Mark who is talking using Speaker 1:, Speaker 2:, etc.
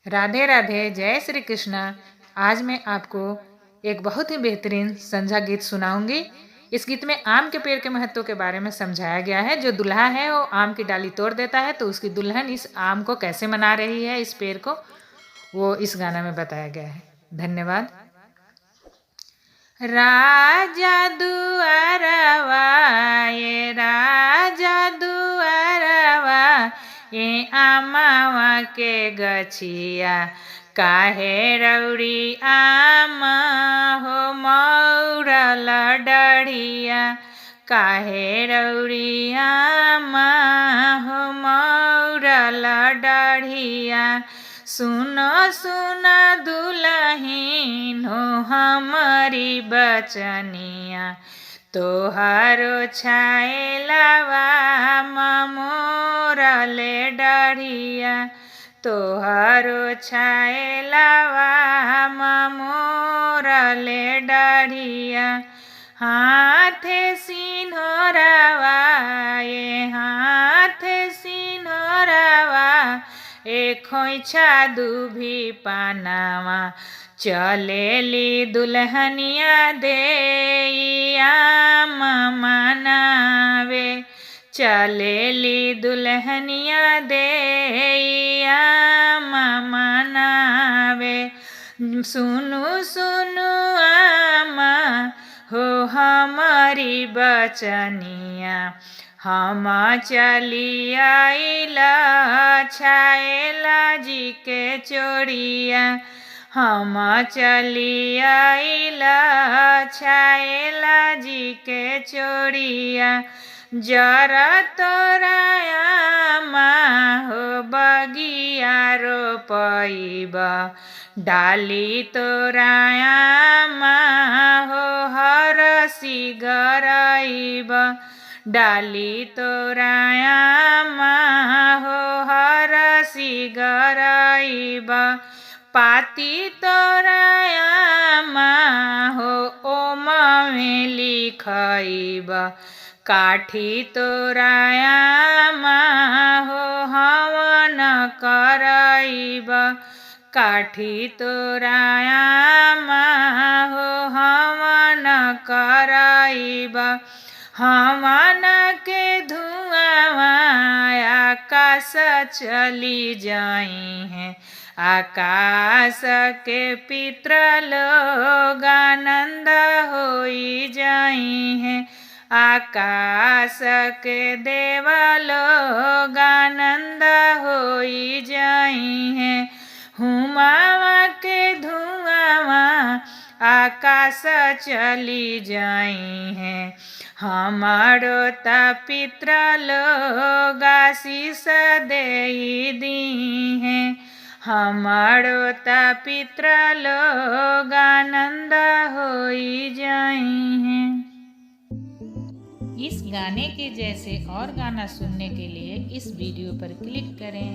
Speaker 1: राधे राधे, जय श्री कृष्ण। आज मैं आपको एक बहुत ही बेहतरीन संध्या गीत सुनाऊंगी। इस गीत में आम के पेड़ के महत्व के बारे में समझाया गया है। जो दूल्हा है वो आम की डाली तोड़ देता है तो उसकी दुल्हन इस आम को कैसे मना रही है, इस पेड़ को, वो इस गाना में बताया गया है। धन्यवाद। राजा दुआरवा, ये राजा दुआरवा, ये आमावा के गछिया, काहे रौड़ी आमा हो मौरल डढ़िया, काहे रौड़ी आमा हो मौरल डढ़िया। सुनो सुनो दुल्हीन हो हमारी बचनिया, तोहारो छाएलावा मोरले डढ़िया, तोहारो छाएलावा मोरले डढ़िया। हाथे सिन्होरावा, ये हाथे सिन्होरावा, ए खोइछा दुभी पानावा, चलेली दुल्हनिया दे आम मनावे, चलेली दुल्हनिया दे आम मनावे। सुनु सुनु आमा हो हमारी बचनिया, हम चली आइला छाएला जी के चोरिया, हम चली आइला छाएला जी के चोरिया। जरा तोरा आमा हो बगिया रोपइबा, डाली तोरा आमा हो हरसी गरइबा, डाली तोरा आमा हो हरसी गरइबा। पाती तोरा आमा हो ओमा में लिखइबा, काठी तोरा आमा हो हवन करइबा, काठी तोरा आमा हो हवन करइबा। हवन के धुआं आकाश चली जाई हैं, आकाश के पितर लोग आनंद होई जाई हैं, आकाश के देव लोग आनंद होई जाई हैं। हुमावा के धुआं आकाश चली जाई हैं, हमारो ता पितर लोग आशीष देई दी हैं, हमारो ता पितर लोग आनंद होई जाई हैं। इस गाने के जैसे और गाना सुनने के लिए इस वीडियो पर क्लिक करें।